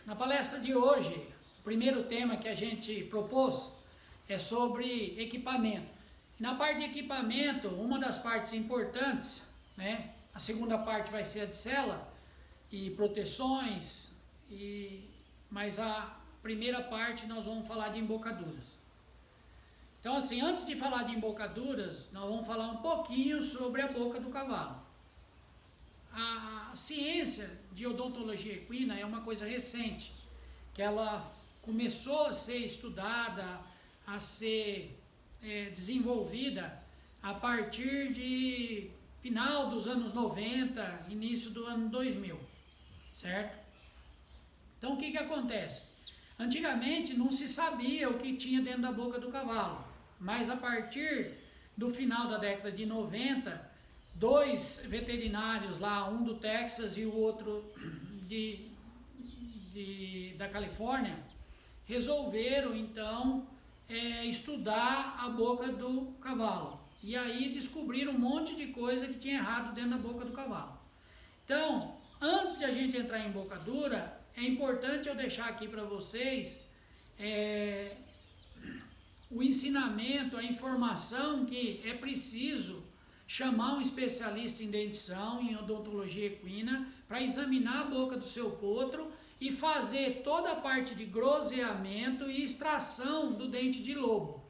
Na palestra de hoje, o primeiro tema que a gente propôs é sobre equipamento. Na parte de equipamento, uma das partes importantes, né? A segunda parte vai ser a de cela e proteções, mas a primeira parte nós vamos falar de embocaduras. Então assim, antes de falar de embocaduras, nós vamos falar um pouquinho sobre a boca do cavalo. A ciência de odontologia equina é uma coisa recente, que ela começou a ser estudada, a ser desenvolvida a partir de final dos anos 90, início do ano 2000, certo? Então o que acontece? Antigamente não se sabia o que tinha dentro da boca do cavalo, mas a partir do final da década de 90, dois veterinários lá, um do Texas e o outro da Califórnia, resolveram então estudar a boca do cavalo. E aí descobriram um monte de coisa que tinha errado dentro da boca do cavalo. Então, antes de a gente entrar em embocadura, é importante eu deixar aqui para vocês o ensinamento, a informação que é preciso chamar um especialista em dentição, em odontologia equina, para examinar a boca do seu potro e fazer toda a parte de groseamento e extração do dente de lobo.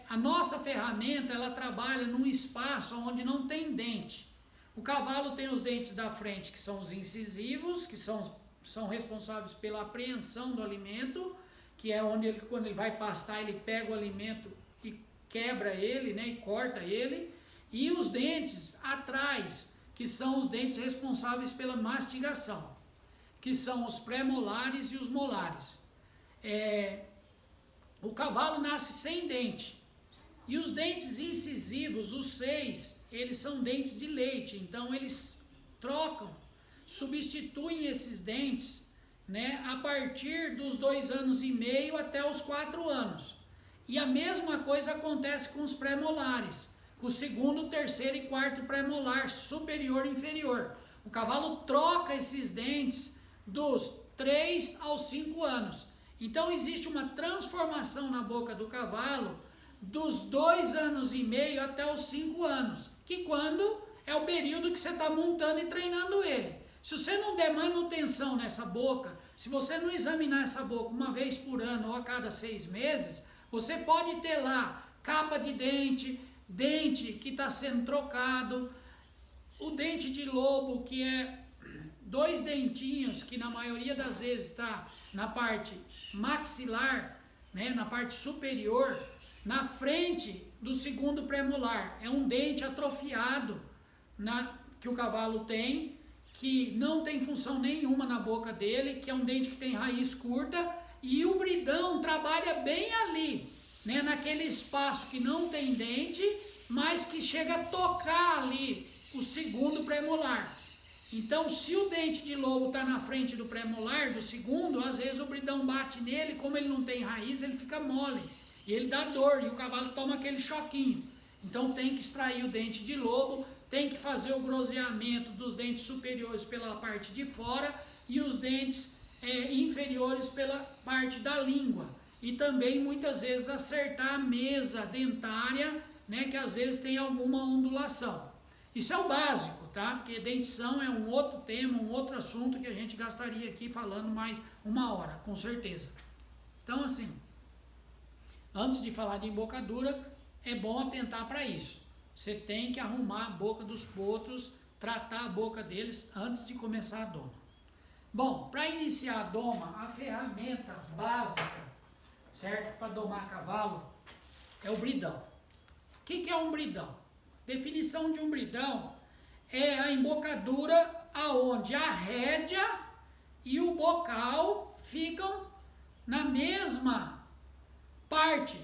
A nossa ferramenta, ela trabalha num espaço onde não tem dente. O cavalo tem os dentes da frente, que são os incisivos, que são responsáveis pela apreensão do alimento, que é onde quando ele vai pastar, ele pega o alimento e quebra ele, e corta ele. E os dentes atrás, que são os dentes responsáveis pela mastigação, que são os pré-molares e os molares. O cavalo nasce sem dente. E os dentes incisivos, os 6, eles são dentes de leite. Então eles trocam, substituem esses dentes, a partir dos 2 anos e meio até os 4 anos. E a mesma coisa acontece com os pré-molares, com o segundo, terceiro e quarto pré-molar, superior e inferior. O cavalo troca esses dentes dos 3 aos 5 anos. Então existe uma transformação na boca do cavalo dos 2 anos e meio até os 5 anos, que quando é o período que você está montando e treinando ele. Se você não der manutenção nessa boca, se você não examinar essa boca uma vez por ano ou a cada 6 meses, você pode ter lá capa de dente, dente que está sendo trocado, o dente de lobo, que é 2 dentinhos que na maioria das vezes está na parte maxilar, na parte superior, na frente do segundo pré-molar. É um dente atrofiado que o cavalo tem, que não tem função nenhuma na boca dele, que é um dente que tem raiz curta, e o bridão trabalha bem ali, naquele espaço que não tem dente, mas que chega a tocar ali o segundo pré-molar. Então, se o dente de lobo está na frente do pré-molar, do segundo, às vezes o bridão bate nele, como ele não tem raiz, ele fica mole. E ele dá dor, e o cavalo toma aquele choquinho. Então tem que extrair o dente de lobo, tem que fazer o groseamento dos dentes superiores pela parte de fora e os dentes inferiores pela parte da língua. E também muitas vezes acertar a mesa dentária, que às vezes tem alguma ondulação. Isso é o básico, tá? Porque dentição é um outro tema, um outro assunto que a gente gastaria aqui falando mais 1 hora, com certeza. Então assim, antes de falar de embocadura, é bom atentar para isso. Você tem que arrumar a boca dos potros, tratar a boca deles antes de começar a doma. Bom, para iniciar a doma, a ferramenta básica, certo? Para domar cavalo, é o bridão. O que é um bridão? Definição de um bridão é a embocadura aonde a rédea e o bocal ficam na mesma parte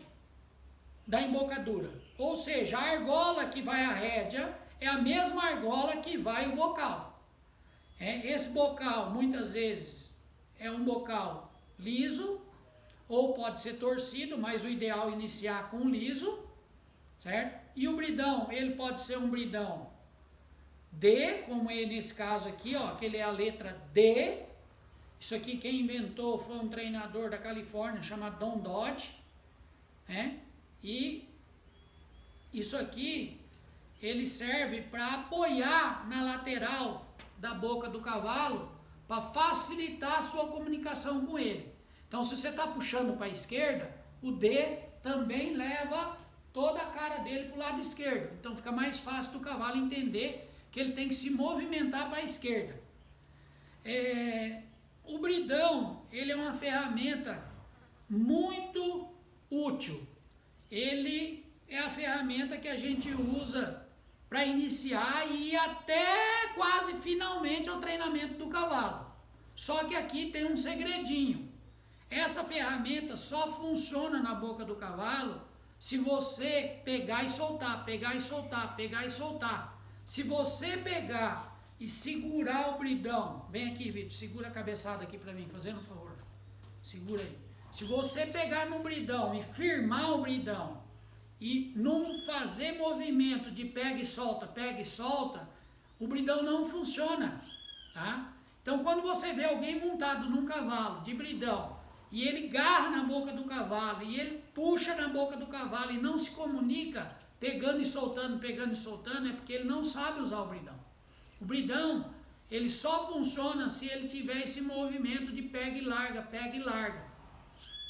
da embocadura. Ou seja, a argola que vai a rédea é a mesma argola que vai o bocal. Esse bocal, muitas vezes, é um bocal liso, ou pode ser torcido, mas o ideal é iniciar com liso, certo? E o bridão, ele pode ser um bridão D, como é nesse caso aqui, ó, que ele é a letra D, Isso aqui quem inventou foi um treinador da Califórnia chamado Don Dodge, né? E isso aqui ele serve para apoiar na lateral da boca do cavalo para facilitar a sua comunicação com ele. Então, se você está puxando para a esquerda, o D também leva toda a cara dele para o lado esquerdo. Então, fica mais fácil do cavalo entender que ele tem que se movimentar para a esquerda. O bridão, ele é uma ferramenta muito útil. Ele é a ferramenta que a gente usa para iniciar e ir até quase finalmente ao treinamento do cavalo. Só que aqui tem um segredinho. Essa ferramenta só funciona na boca do cavalo se você pegar e soltar, pegar e soltar, pegar e soltar. Se você pegar e segurar o bridão, vem aqui, Vitor, segura a cabeçada aqui para mim, fazendo um favor. Segura aí. Se você pegar no bridão e firmar o bridão e não fazer movimento de pega e solta, o bridão não funciona, tá? Então, quando você vê alguém montado num cavalo de bridão e ele garra na boca do cavalo e ele puxa na boca do cavalo e não se comunica pegando e soltando, é porque ele não sabe usar o bridão. O bridão, ele só funciona se ele tiver esse movimento de pega e larga, pega e larga.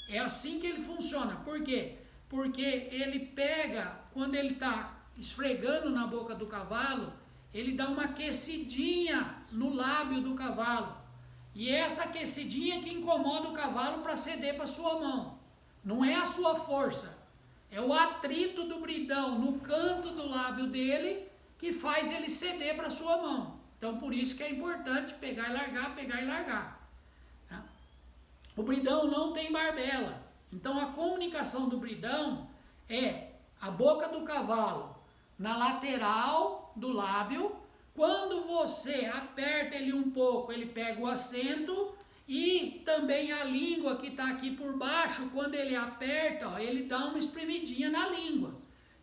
É assim que ele funciona. Por quê? Porque ele pega, quando ele está esfregando na boca do cavalo, ele dá uma aquecidinha no lábio do cavalo. E é essa aquecidinha que incomoda o cavalo para ceder para sua mão. Não é a sua força. É o atrito do bridão no canto do lábio dele que faz ele ceder para sua mão. Então, por isso que é importante pegar e largar, pegar e largar. Tá? O bridão não tem barbela. Então, a comunicação do bridão é a boca do cavalo na lateral do lábio. Quando você aperta ele um pouco, ele pega o assento. E também a língua que está aqui por baixo, quando ele aperta, ó, ele dá uma espremidinha na língua.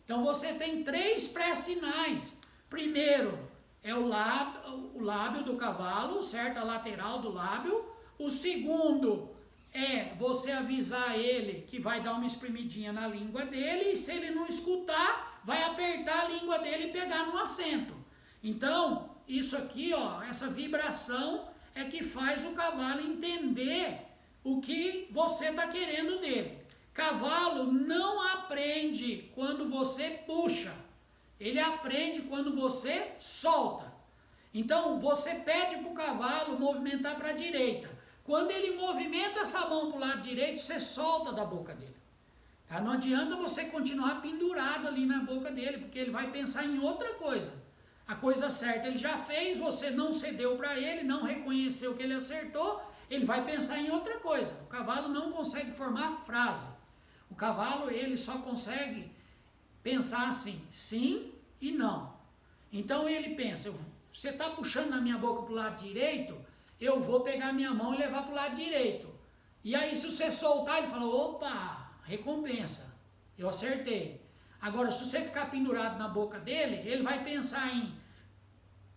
Então, você tem 3 pré-sinais. Primeiro é o lábio do cavalo, certo? A lateral do lábio. O segundo é você avisar ele que vai dar uma espremidinha na língua dele, e se ele não escutar, vai apertar a língua dele e pegar no assento. Então, isso aqui, ó, essa vibração é que faz o cavalo entender o que você está querendo dele. Cavalo não aprende quando você puxa, ele aprende quando você solta. Então, você pede para o cavalo movimentar para a direita. Quando ele movimenta essa mão para o lado direito, você solta da boca dele. Tá? Não adianta você continuar pendurado ali na boca dele, porque ele vai pensar em outra coisa. A coisa certa ele já fez, você não cedeu para ele, não reconheceu que ele acertou, ele vai pensar em outra coisa. O cavalo não consegue formar frase. O cavalo, ele só consegue pensar assim, sim e não. Então ele pensa, você está puxando na minha boca para o lado direito, eu vou pegar minha mão e levar para o lado direito. E aí se você soltar, ele fala, opa, recompensa, eu acertei. Agora, se você ficar pendurado na boca dele, ele vai pensar em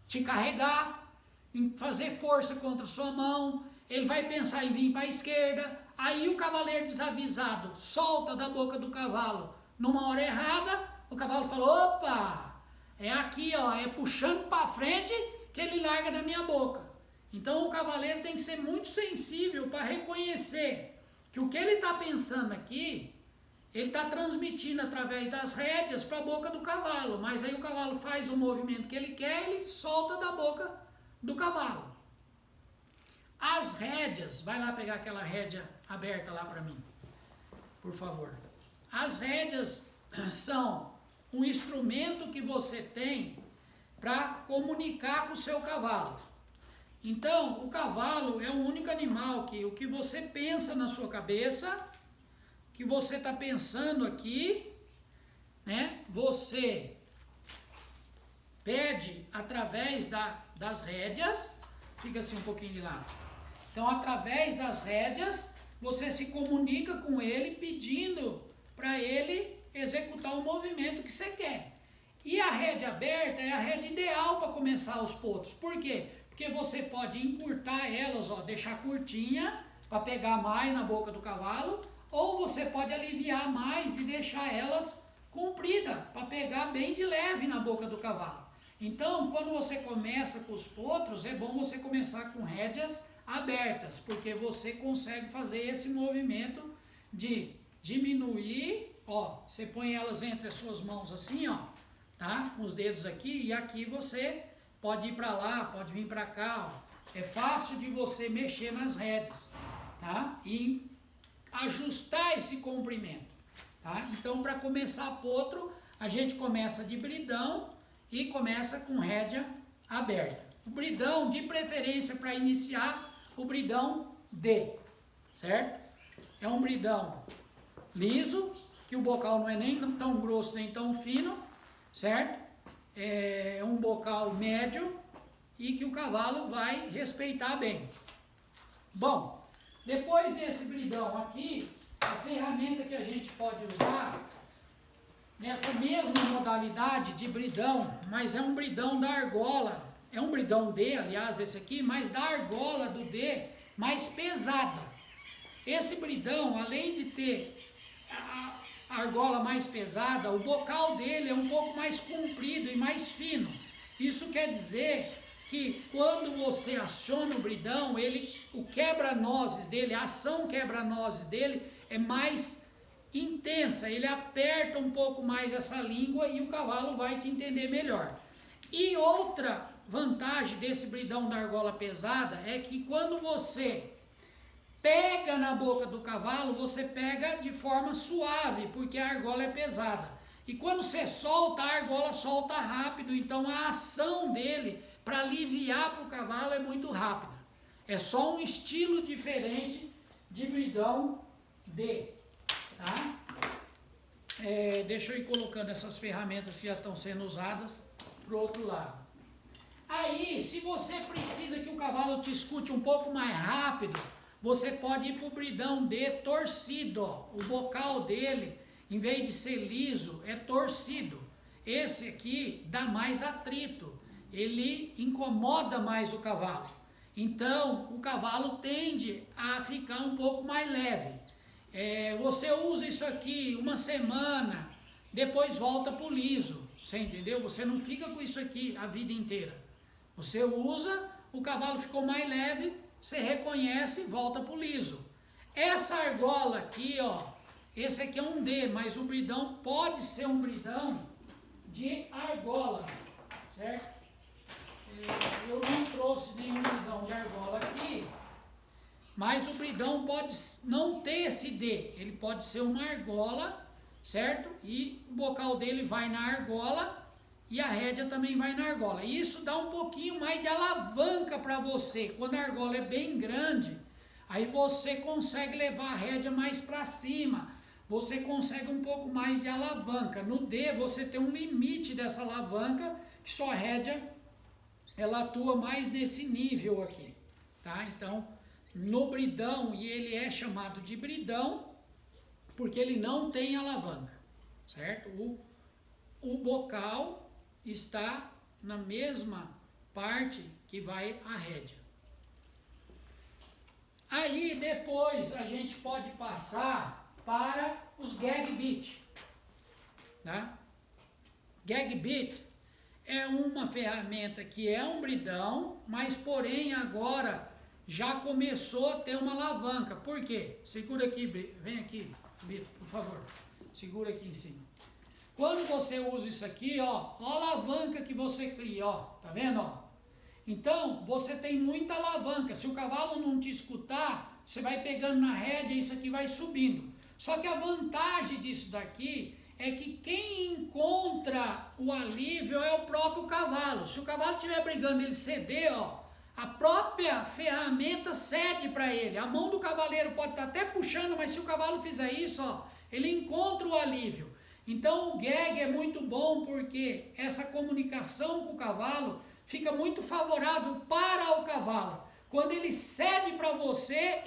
te carregar, em fazer força contra a sua mão, ele vai pensar em vir para a esquerda, aí o cavaleiro desavisado solta da boca do cavalo numa hora errada, o cavalo fala, opa, é aqui, ó, é puxando para frente que ele larga da minha boca. Então o cavaleiro tem que ser muito sensível para reconhecer que o que ele está pensando aqui, ele está transmitindo através das rédeas para a boca do cavalo, mas aí o cavalo faz o movimento que ele quer, ele solta da boca do cavalo. As rédeas, vai lá pegar aquela rédea aberta lá para mim, por favor. As rédeas são um instrumento que você tem para comunicar com o seu cavalo. Então, o cavalo é o único animal que o que você pensa na sua cabeça, que você está pensando aqui, né? Você pede através das rédeas, fica assim um pouquinho de lado. Então, através das rédeas, você se comunica com ele pedindo para ele executar o movimento que você quer. E a rédea aberta é a rédea ideal para começar os potros. Por quê? porque você pode encurtar elas, ó, deixar curtinha para pegar mais na boca do cavalo, ou você pode aliviar mais e deixar elas compridas para pegar bem de leve na boca do cavalo. Então, quando você começa com os potros, é bom você começar com rédeas abertas, porque você consegue fazer esse movimento de diminuir, ó, você põe elas entre as suas mãos assim, ó, tá? Com os dedos aqui, e aqui você pode ir para lá, pode vir para cá, ó. É fácil de você mexer nas rédeas, tá? E ajustar esse comprimento, tá? Então, para começar potro, a gente começa de bridão e começa com rédea aberta. O bridão, de preferência para iniciar, o bridão D, certo? É um bridão liso, que o bocal não é nem tão grosso nem tão fino, certo? É um bocal médio e que o cavalo vai respeitar bem. Bom, depois desse bridão aqui, a ferramenta que a gente pode usar nessa mesma modalidade de bridão, mas é um bridão da argola, é um bridão D, aliás, esse aqui, mas da argola do D mais pesada. Esse bridão, além de ter a argola mais pesada, o bocal dele é um pouco mais comprido e mais fino. Isso quer dizer que quando você aciona o bridão, o quebra-nozes dele, a ação quebra-nozes dele é mais intensa, ele aperta um pouco mais essa língua e o cavalo vai te entender melhor. E outra vantagem desse bridão da argola pesada é que quando você pega na boca do cavalo, você pega de forma suave, porque a argola é pesada. E quando você solta, a argola solta rápido, então a ação dele para aliviar para o cavalo é muito rápida. É só um estilo diferente de bridão D, tá? Deixa eu ir colocando essas ferramentas que já estão sendo usadas para o outro lado. Aí, se você precisa que o cavalo te escute um pouco mais rápido, você pode ir para o bridão D torcido, ó. O bocal dele, em vez de ser liso, é torcido. Esse aqui dá mais atrito, ele incomoda mais o cavalo. Então, o cavalo tende a ficar um pouco mais leve. Você usa isso aqui uma semana, depois volta para o liso, você entendeu? Você não fica com isso aqui a vida inteira. Você usa, o cavalo ficou mais leve, você reconhece e volta para o liso. Essa argola aqui, ó, esse aqui é um D, mas o bridão pode ser um bridão de argola, certo? Eu não trouxe nenhum bridão de argola aqui, mas o bridão pode não ter esse D, ele pode ser uma argola, certo? E o bocal dele vai na argola e a rédea também vai na argola. E isso dá um pouquinho mais de alavanca para você. Quando a argola é bem grande, aí você consegue levar a rédea mais para cima. Você consegue um pouco mais de alavanca. No D você tem um limite dessa alavanca, que sua rédea ela atua mais nesse nível aqui, tá? Então, no bridão, e ele é chamado de bridão, porque ele não tem alavanca, certo? O bocal está na mesma parte que vai a rédea. Aí depois a gente pode passar para os gag bit, tá? Gag bit é uma ferramenta que é um bridão, mas porém agora já começou a ter uma alavanca. Por quê? Segura aqui, vem aqui, Bito, por favor. Segura aqui em cima. Quando você usa isso aqui, ó a alavanca que você cria, ó, tá vendo, ó? Então, você tem muita alavanca. Se o cavalo não te escutar, você vai pegando na rédea e isso aqui vai subindo. Só que a vantagem disso daqui é que quem encontra o alívio é o próprio cavalo. Se o cavalo estiver brigando e ele ceder, ó, a própria ferramenta cede para ele. A mão do cavaleiro pode estar até puxando, mas se o cavalo fizer isso, ó, ele encontra o alívio. Então o gag é muito bom porque essa comunicação com o cavalo fica muito favorável para o cavalo. Quando ele cede para você,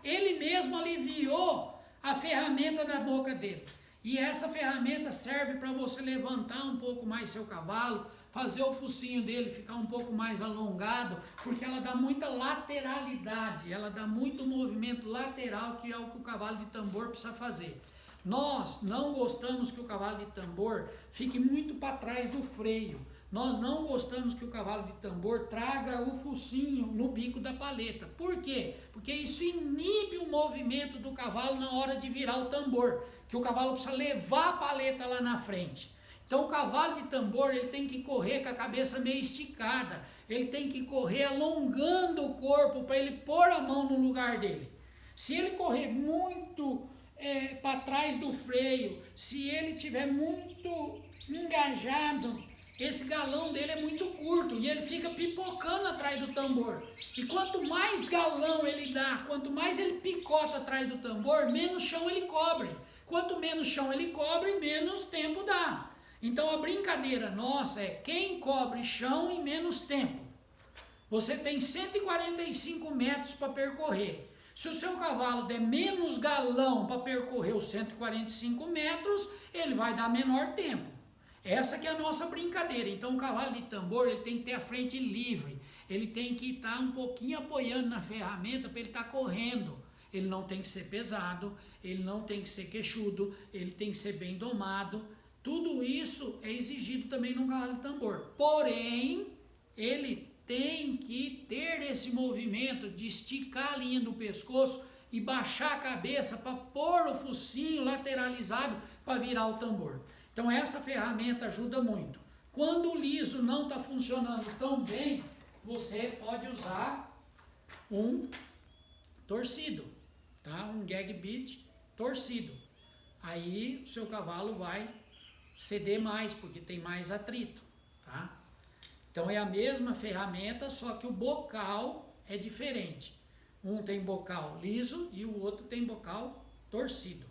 ele mesmo aliviou a ferramenta da boca dele. E essa ferramenta serve para você levantar um pouco mais seu cavalo, fazer o focinho dele ficar um pouco mais alongado, porque ela dá muita lateralidade, ela dá muito movimento lateral, que é o que o cavalo de tambor precisa fazer. Nós não gostamos que o cavalo de tambor fique muito para trás do freio. Nós não gostamos que o cavalo de tambor traga o focinho no bico da paleta. Por quê? Porque isso inibe o movimento do cavalo na hora de virar o tambor, que o cavalo precisa levar a paleta lá na frente. Então o cavalo de tambor ele tem que correr com a cabeça meio esticada, ele tem que correr alongando o corpo para ele pôr a mão no lugar dele. Se ele correr muito para trás do freio, se ele tiver muito engajado, esse galão dele é muito curto e ele fica pipocando atrás do tambor. E quanto mais galão ele dá, quanto mais ele picota atrás do tambor, menos chão ele cobre. Quanto menos chão ele cobre, menos tempo dá. Então a brincadeira nossa é quem cobre chão em menos tempo. Você tem 145 metros para percorrer. Se o seu cavalo der menos galão para percorrer os 145 metros, ele vai dar menor tempo. Essa que é a nossa brincadeira. Então o cavalo de tambor ele tem que ter a frente livre, ele tem que estar um pouquinho apoiando na ferramenta para ele estar correndo. Ele não tem que ser pesado, ele não tem que ser queixudo, ele tem que ser bem domado. Tudo isso é exigido também no cavalo de tambor. Porém, ele tem que ter esse movimento de esticar a linha do pescoço e baixar a cabeça para pôr o focinho lateralizado para virar o tambor. Então essa ferramenta ajuda muito. Quando o liso não está funcionando tão bem, você pode usar um torcido, tá? Um gag bit torcido. Aí o seu cavalo vai ceder mais, porque tem mais atrito, tá? Então é a mesma ferramenta, só que o bocal é diferente. Um tem bocal liso e o outro tem bocal torcido,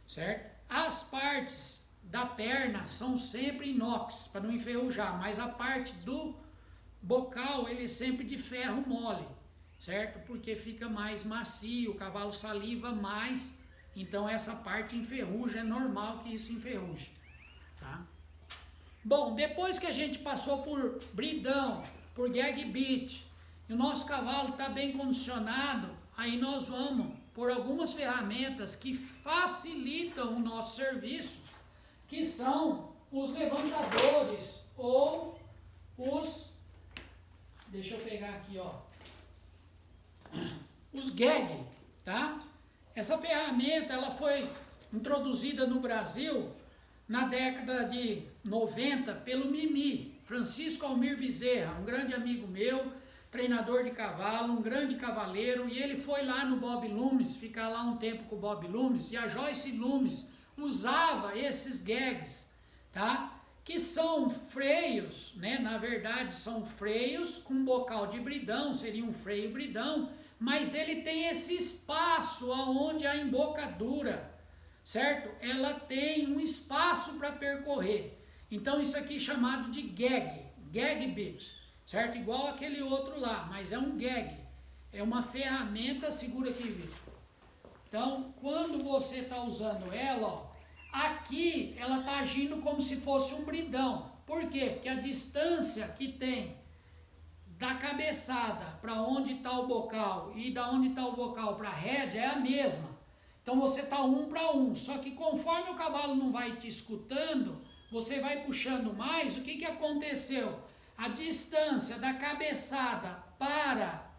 certo? As partes da perna são sempre inox, para não enferrujar, mas a parte do bocal ele é sempre de ferro mole, certo? Porque fica mais macio, o cavalo saliva mais, então essa parte enferruja, é normal que isso enferruje, tá? Bom, depois que a gente passou por bridão, por gag bit, e o nosso cavalo está bem condicionado, aí nós vamos por algumas ferramentas que facilitam o nosso serviço, que são os levantadores ou os, deixa eu pegar aqui, ó, os gag, tá? Essa ferramenta, ela foi introduzida no Brasil na década de 90 pelo Mimi, Francisco Almir Bezerra, um grande amigo meu, treinador de cavalo, um grande cavaleiro, e ele foi lá no Bob Loomis, ficar lá um tempo com o Bob Loomis, e a Joyce Loomis usava esses gags, tá? Que são freios, né? Na verdade são freios com bocal de bridão, seria um freio bridão, mas ele tem esse espaço aonde a embocadura, certo? Ela tem um espaço para percorrer. Então isso aqui é chamado de gag bit, certo? Igual aquele outro lá, mas é um gag. É uma ferramenta, segura aqui, Vitor. Então, quando você está usando ela, ó, aqui ela está agindo como se fosse um bridão. Por quê? Porque a distância que tem da cabeçada para onde está o bocal e da onde está o bocal para a rédea é a mesma. Então você está 1 para 1, só que conforme o cavalo não vai te escutando, você vai puxando mais. O que aconteceu? A distância da cabeçada para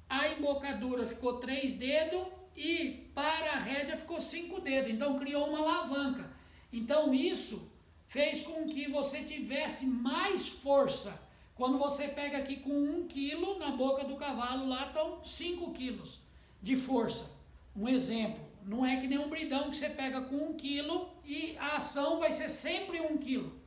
a embocadura ficou 3 dedos e para a rédea ficou 5 dedos. Então criou uma alavanca. Então isso fez com que você tivesse mais força. Quando você pega aqui com 1 quilo, na boca do cavalo lá estão 5 quilos de força. Um exemplo, não é que nem um bridão que você pega com 1 quilo e a ação vai ser sempre 1 quilo.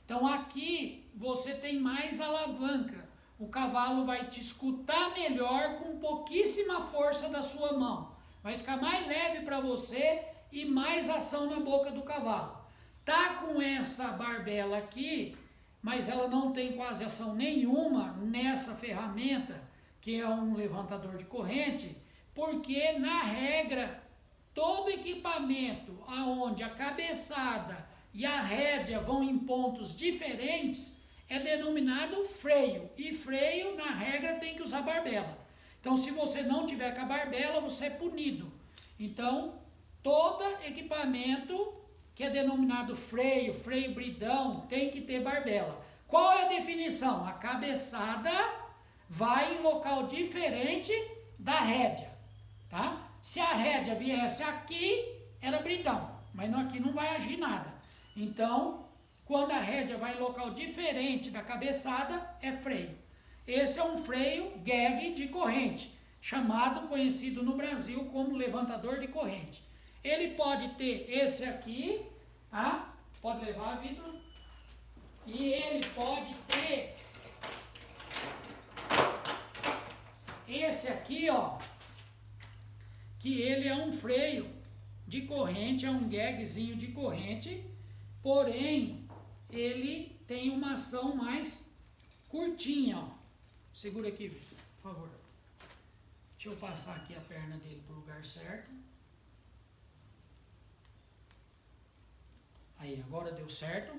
Então aqui você tem mais alavanca. O cavalo vai te escutar melhor com pouquíssima força da sua mão. Vai ficar mais leve para você e mais ação na boca do cavalo. Tá com essa barbela aqui, mas ela não tem quase ação nenhuma nessa ferramenta, que é um levantador de corrente, porque na regra, todo equipamento aonde a cabeçada e a rédea vão em pontos diferentes, é denominado freio. E freio, na regra, tem que usar barbela. Então, se você não tiver com a barbela, você é punido. Então, todo equipamento que é denominado freio, freio bridão, tem que ter barbela. Qual é a definição? A cabeçada vai em local diferente da rédea, tá? Se a rédea viesse aqui, era bridão, mas aqui não vai agir nada. Então, quando a rédea vai em local diferente da cabeçada, é freio. Esse é um freio gag de corrente, conhecido no Brasil como levantador de corrente. Ele pode ter esse aqui, tá? Pode levar, Vitor. E ele pode ter esse aqui, ó, que ele é um freio de corrente, é um gagzinho de corrente, porém, ele tem uma ação mais curtinha, ó. Segura aqui, Vitor, por favor. Deixa eu passar aqui a perna dele para o lugar certo. Aí, agora deu certo.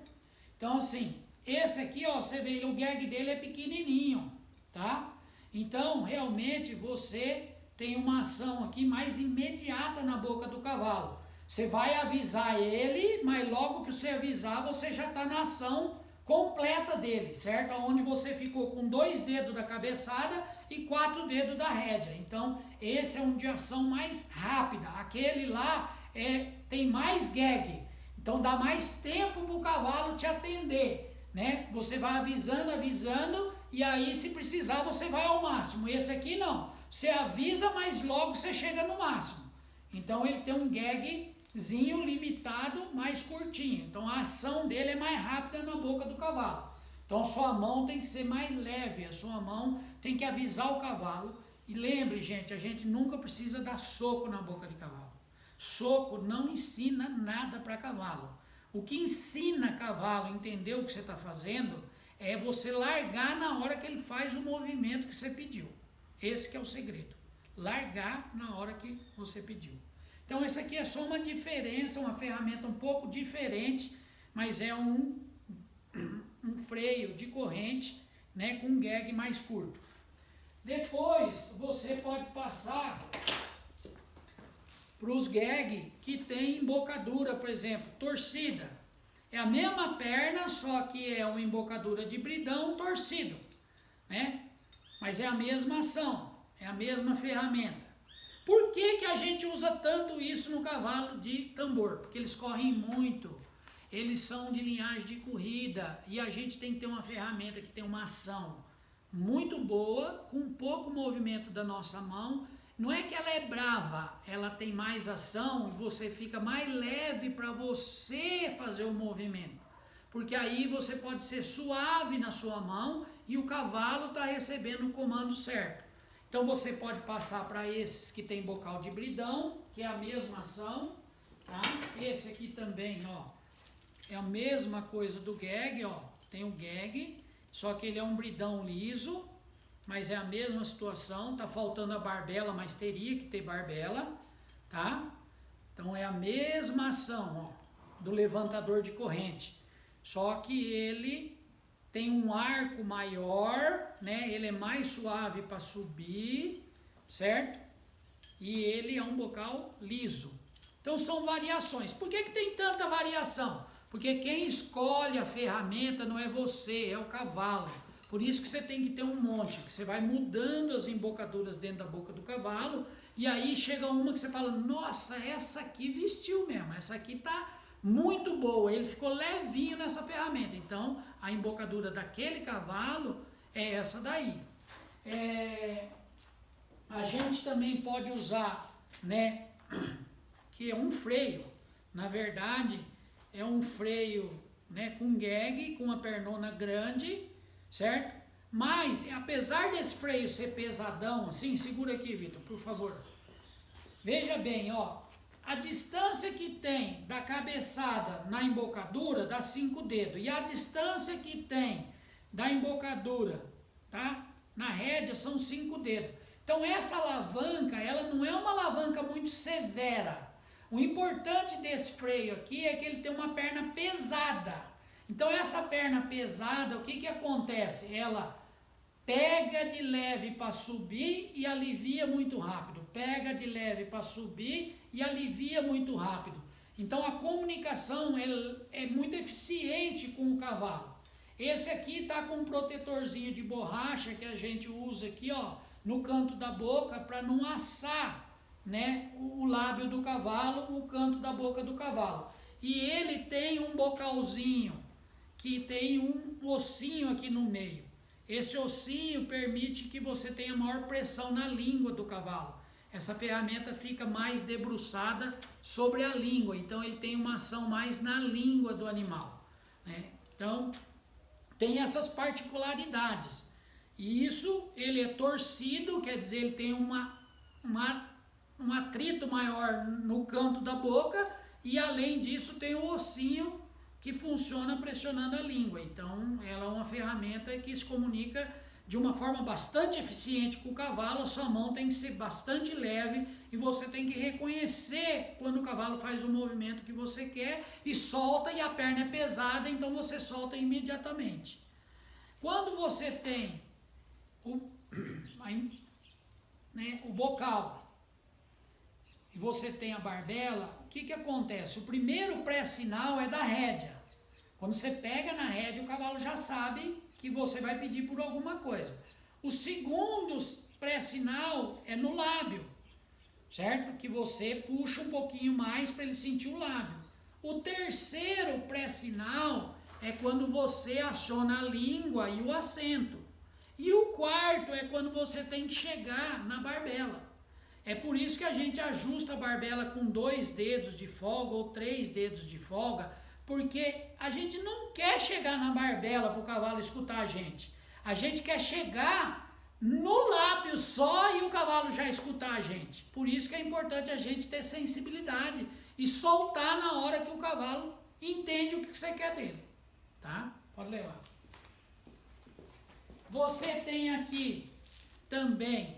Então, assim, esse aqui, ó, você vê, o gag dele é pequenininho, tá? Então, realmente, você tem uma ação aqui mais imediata na boca do cavalo. Você vai avisar ele, mas logo que você avisar, você já está na ação completa dele, certo? Onde você ficou com 2 dedos da cabeçada e 4 dedos da rédea. Então, esse é um de ação mais rápida. Aquele lá tem mais gag. Então, dá mais tempo para o cavalo te atender, né? Você vai avisando, e aí, se precisar, você vai ao máximo. Esse aqui, não. Você avisa, mas logo você chega no máximo. Então, ele tem um gagzinho limitado, mais curtinho. Então, a ação dele é mais rápida na boca do cavalo. Então, a sua mão tem que ser mais leve. A sua mão tem que avisar o cavalo. E lembre, gente, a gente nunca precisa dar soco na boca de cavalo. Soco não ensina nada para cavalo. O que ensina cavalo a entender o que você está fazendo é você largar na hora que ele faz o movimento que você pediu. Esse que é o segredo. Largar na hora que você pediu. Então, esse aqui é só uma diferença, uma ferramenta um pouco diferente, mas é um freio de corrente, né, com um gag mais curto. Depois, você pode passar para os gag que tem embocadura, por exemplo, torcida. É a mesma perna, só que é uma embocadura de bridão torcido, né? Mas é a mesma ação, é a mesma ferramenta. Por que a gente usa tanto isso no cavalo de tambor? Porque eles correm muito, eles são de linhagem de corrida, e a gente tem que ter uma ferramenta que tem uma ação muito boa, com pouco movimento da nossa mão. Não é que ela é brava, ela tem mais ação e você fica mais leve para você fazer o movimento. Porque aí você pode ser suave na sua mão e o cavalo está recebendo o comando certo. Então você pode passar para esses que tem bocal de bridão, que é a mesma ação, tá? Esse aqui também, ó, é a mesma coisa do gag, ó, tem o gag, só que ele é um bridão liso, mas é a mesma situação, tá faltando a barbela, mas teria que ter barbela, tá? Então é a mesma ação, ó, do levantador de corrente, só que ele tem um arco maior, né? Ele é mais suave para subir, certo? E ele é um bocal liso. Então são variações. Por que tem tanta variação? Porque quem escolhe a ferramenta não é você, é o cavalo. Por isso que você tem que ter um monte, que você vai mudando as embocaduras dentro da boca do cavalo, e aí chega uma que você fala, nossa, essa aqui vestiu mesmo, essa aqui tá muito boa, ele ficou levinho nessa ferramenta. Então, a embocadura daquele cavalo é essa daí. A gente também pode usar, né, que é um freio, na verdade, é um freio, né, com gag, com uma pernona grande, certo? Mas, apesar desse freio ser pesadão, assim, segura aqui, Vitor, por favor. Veja bem, ó, a distância que tem da cabeçada na embocadura dá 5 dedos. E a distância que tem da embocadura, tá, na rédea são 5 dedos. Então, essa alavanca, ela não é uma alavanca muito severa. O importante desse freio aqui é que ele tem uma perna pesada. Então essa perna pesada, o que que acontece? Ela pega de leve para subir e alivia muito rápido. Pega de leve para subir e alivia muito rápido. Então a comunicação é muito eficiente com o cavalo. Esse aqui está com um protetorzinho de borracha que a gente usa aqui, ó, no canto da boca para não assar, né, o lábio do cavalo, o canto da boca do cavalo. E ele tem um bocalzinho que tem um ossinho aqui no meio. Esse ossinho permite que você tenha maior pressão na língua do cavalo. Essa ferramenta fica mais debruçada sobre a língua, então ele tem uma ação mais na língua do animal, né? Então, tem essas particularidades. E isso, ele é torcido, quer dizer, ele tem um atrito maior no canto da boca e, além disso, tem o ossinho que funciona pressionando a língua. Então, ela é uma ferramenta que se comunica de uma forma bastante eficiente com o cavalo. A sua mão tem que ser bastante leve e você tem que reconhecer quando o cavalo faz o movimento que você quer e solta, e a perna é pesada, então você solta imediatamente. Quando você tem o bocal e você tem a barbela, o que que acontece? O primeiro pré-sinal é da rédea. Quando você pega na rédea, o cavalo já sabe que você vai pedir por alguma coisa. O segundo pré-sinal é no lábio, certo? Que você puxa um pouquinho mais para ele sentir o lábio. O terceiro pré-sinal é quando você aciona a língua e o acento. E o quarto é quando você tem que chegar na barbela. É por isso que a gente ajusta a barbela com 2 dedos de folga ou 3 dedos de folga, porque a gente não quer chegar na barbela para o cavalo escutar a gente. A gente quer chegar no lábio só e o cavalo já escutar a gente. Por isso que é importante a gente ter sensibilidade e soltar na hora que o cavalo entende o que você quer dele. Tá? Pode levar. Você tem aqui também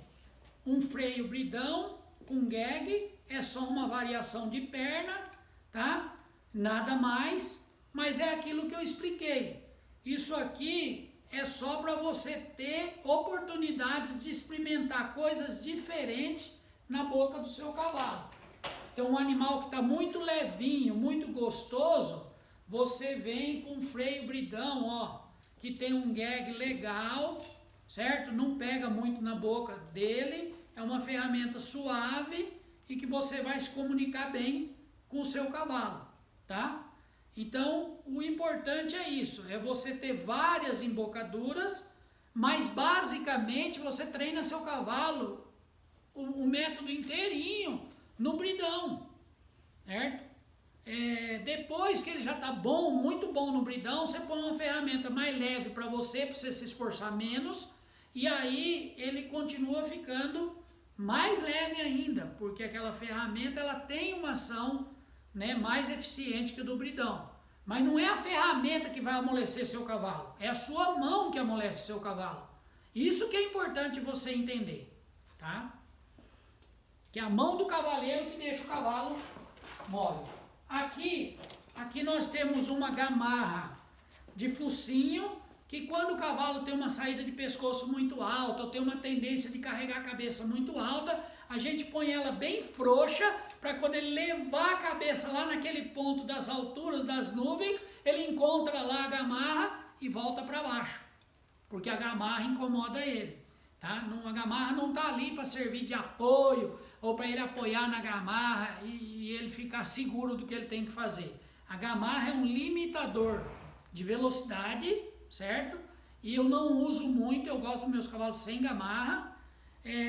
um freio bridão com gag, é só uma variação de perna, tá? Nada mais, mas é aquilo que eu expliquei. Isso aqui é só para você ter oportunidades de experimentar coisas diferentes na boca do seu cavalo. Então, um animal que está muito levinho, muito gostoso, você vem com um freio bridão, ó, que tem um gag legal, certo? Não pega muito na boca dele, é uma ferramenta suave e que você vai se comunicar bem com o seu cavalo, tá? Então, o importante é isso, é você ter várias embocaduras, mas basicamente você treina seu cavalo o método inteirinho no bridão, certo? Depois que ele já está bom, muito bom no bridão, você põe uma ferramenta mais leve para você se esforçar menos, e aí ele continua ficando mais leve ainda, porque aquela ferramenta ela tem uma ação, né, mais eficiente que a do bridão. Mas não é a ferramenta que vai amolecer seu cavalo, é a sua mão que amolece seu cavalo. Isso que é importante você entender, tá? Que é a mão do cavaleiro que deixa o cavalo mole. Aqui nós temos uma gamarra de focinho, que quando o cavalo tem uma saída de pescoço muito alta, ou tem uma tendência de carregar a cabeça muito alta, a gente põe ela bem frouxa, para quando ele levar a cabeça lá naquele ponto das alturas das nuvens, ele encontra lá a gamarra e volta para baixo, porque a gamarra incomoda ele. Tá? A gamarra não está ali para servir de apoio, ou para ele apoiar na gamarra e ele ficar seguro do que ele tem que fazer. A gamarra é um limitador de velocidade, certo? E eu não uso muito, eu gosto dos meus cavalos sem gamarra,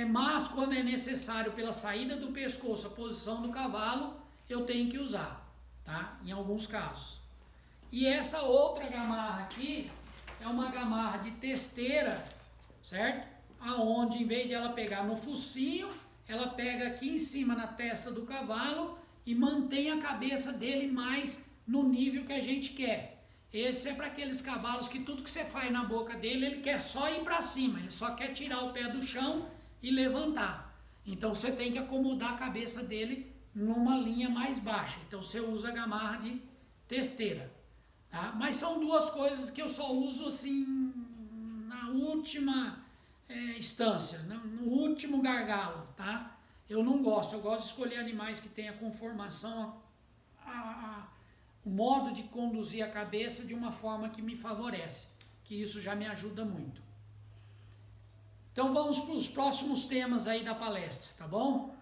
mas quando é necessário pela saída do pescoço, a posição do cavalo, eu tenho que usar, tá? Em alguns casos. E essa outra gamarra aqui é uma gamarra de testeira, certo? Aonde em vez de ela pegar no focinho, ela pega aqui em cima na testa do cavalo e mantém a cabeça dele mais no nível que a gente quer. Esse é para aqueles cavalos que tudo que você faz na boca dele, ele quer só ir para cima, ele só quer tirar o pé do chão e levantar. Então você tem que acomodar a cabeça dele numa linha mais baixa. Então você usa a gamarra de testeira. tá? Mas são duas coisas que eu só uso assim na última instância, no último gargalo, tá? Eu não gosto, eu gosto de escolher animais que tenham conformação, o modo de conduzir a cabeça de uma forma que me favorece, que isso já me ajuda muito. Então vamos para os próximos temas aí da palestra, tá bom?